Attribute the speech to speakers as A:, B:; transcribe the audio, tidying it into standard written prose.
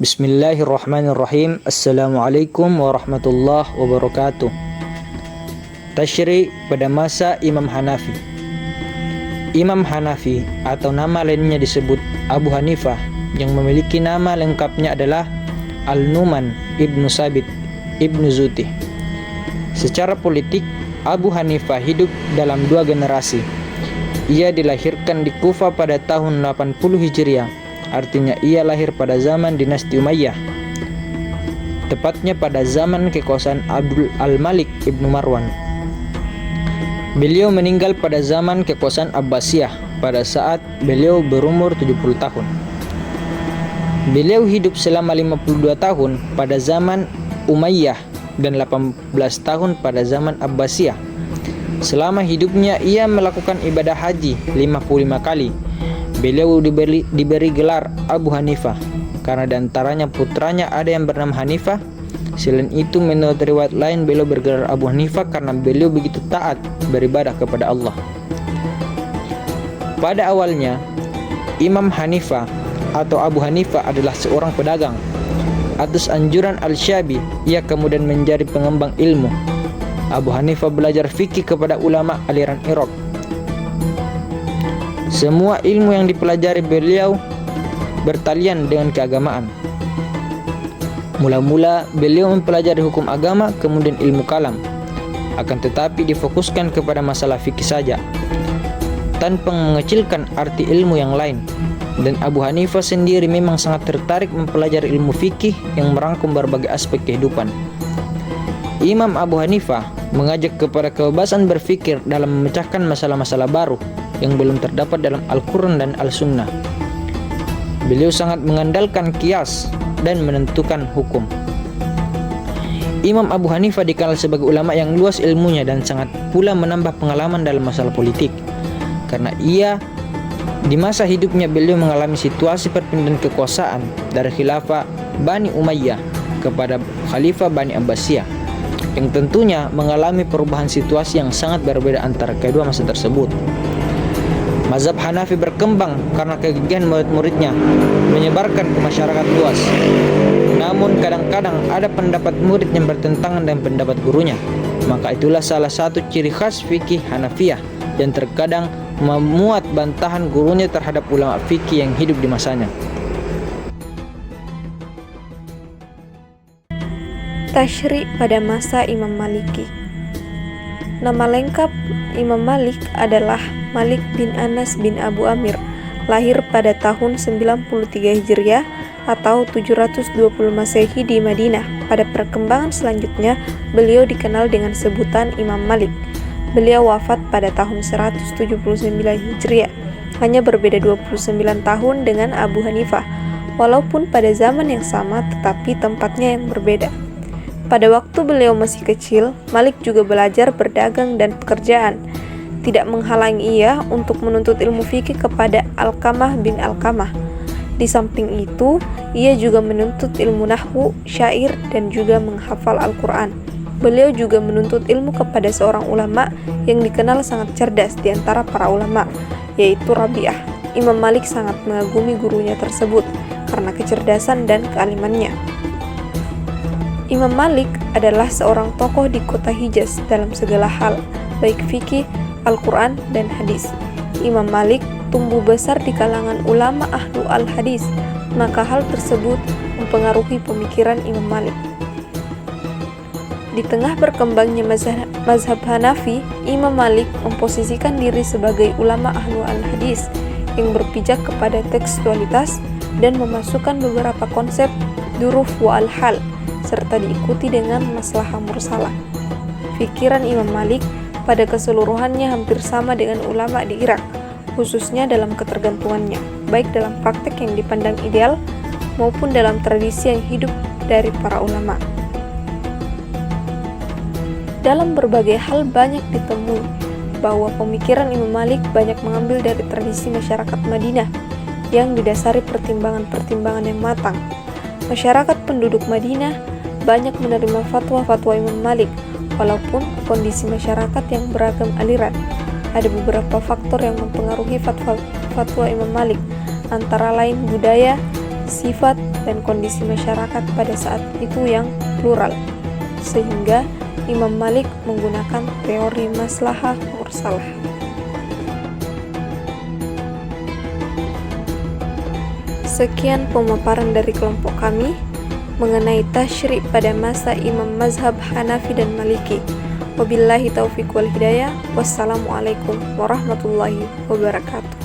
A: Bismillahirrahmanirrahim. Assalamualaikum warahmatullahi wabarakatuh. Tasyri' pada masa Imam Hanafi. Imam Hanafi atau nama lainnya disebut Abu Hanifah yang memiliki nama lengkapnya adalah Al-Nu'man ibnu Sabit ibnu Zuti. Secara politik, Abu Hanifah hidup dalam dua generasi. Ia dilahirkan di Kufa pada tahun 80 Hijriah. Artinya ia lahir pada zaman dinasti Umayyah, tepatnya pada zaman kekuasaan Abdul Al-Malik ibnu Marwan. Beliau meninggal pada zaman kekuasaan Abbasiyah pada saat beliau berumur 70 tahun. Beliau hidup selama 52 tahun pada zaman Umayyah dan 18 tahun pada zaman Abbasiyah. Selama hidupnya ia melakukan ibadah haji 55 kali. Beliau diberi gelar Abu Hanifah karena diantaranya putranya ada yang bernama Hanifah. Selain itu, menurut riwayat lain beliau bergelar Abu Hanifah karena beliau begitu taat beribadah kepada Allah. Pada awalnya, Imam Hanifah atau Abu Hanifah adalah seorang pedagang. Atas anjuran Al-Syabi, ia kemudian menjadi pengembang ilmu. Abu Hanifah belajar fikih kepada ulama aliran Irak. Semua ilmu yang dipelajari beliau bertalian dengan keagamaan. Mula-mula beliau mempelajari hukum agama, kemudian ilmu kalam. Akan tetapi difokuskan kepada masalah fikih saja, tanpa mengecilkan arti ilmu yang lain. Dan Abu Hanifah sendiri memang sangat tertarik mempelajari ilmu fikih yang merangkum berbagai aspek kehidupan. Imam Abu Hanifah mengajak kepada kebebasan berfikir dalam memecahkan masalah-masalah baru yang belum terdapat dalam Al-Quran dan Al-Sunnah. Beliau sangat mengandalkan qiyas dan menentukan hukum. Imam Abu Hanifah dikenal sebagai ulama yang luas ilmunya dan sangat pula menambah pengalaman dalam masalah politik. Karena di masa hidupnya beliau mengalami situasi perpindahan kekuasaan dari khilafah Bani Umayyah kepada khalifah Bani Abbasiyah, yang tentunya mengalami perubahan situasi yang sangat berbeda antara kedua masa tersebut. Mazhab Hanafi berkembang karena kegigihan murid-muridnya menyebarkan ke masyarakat luas. Namun kadang-kadang ada pendapat murid yang bertentangan dengan pendapat gurunya. Maka itulah salah satu ciri khas fikih Hanafiyah yang terkadang memuat bantahan gurunya terhadap ulama fikih yang hidup di masanya.
B: Tasyri' pada masa Imam Maliki. Nama lengkap Imam Malik adalah Malik bin Anas bin Abu Amir, lahir pada tahun 93 Hijriah atau 720 Masehi di Madinah. Pada perkembangan selanjutnya, beliau dikenal dengan sebutan Imam Malik. Beliau wafat pada tahun 179 Hijriah, hanya berbeda 29 tahun dengan Abu Hanifah, walaupun pada zaman yang sama tetapi tempatnya yang berbeda. Pada waktu beliau masih kecil, Malik juga belajar berdagang dan pekerjaan. Tidak menghalangi ia untuk menuntut ilmu fikih kepada Alqamah bin Alqamah. Di samping itu, ia juga menuntut ilmu nahwu, syair, dan juga menghafal Al-Quran. Beliau juga menuntut ilmu kepada seorang ulama yang dikenal sangat cerdas di antara para ulama, yaitu Rabi'ah. Imam Malik sangat mengagumi gurunya tersebut karena kecerdasan dan kealimannya. Imam Malik adalah seorang tokoh di kota Hijaz dalam segala hal, baik fikih, Al-Quran, dan hadis. Imam Malik tumbuh besar di kalangan ulama ahlu al-hadis, maka hal tersebut mempengaruhi pemikiran Imam Malik. Di tengah berkembangnya mazhab Hanafi, Imam Malik memposisikan diri sebagai ulama ahlu al-hadis yang berpijak kepada tekstualitas dan memasukkan beberapa konsep duruf wa al-hal, serta diikuti dengan maslahah mursalah. Pikiran Imam Malik pada keseluruhannya hampir sama dengan ulama di Irak, khususnya dalam ketergantungannya, baik dalam praktek yang dipandang ideal maupun dalam tradisi yang hidup dari para ulama. Dalam berbagai hal banyak ditemui bahwa pemikiran Imam Malik banyak mengambil dari tradisi masyarakat Madinah yang didasari pertimbangan-pertimbangan yang matang. Masyarakat penduduk Madinah banyak menerima fatwa-fatwa Imam Malik, walaupun kondisi masyarakat yang beragam aliran. Ada beberapa faktor yang mempengaruhi fatwa Imam Malik, antara lain budaya, sifat dan kondisi masyarakat pada saat itu yang plural, sehingga Imam Malik menggunakan teori maslahah mursalah. Sekian pemaparan dari kelompok kami mengenai tasyri' pada masa imam mazhab Hanafi dan Maliki. Wabillahi taufiq wal hidayah. Wassalamualaikum warahmatullahi wabarakatuh.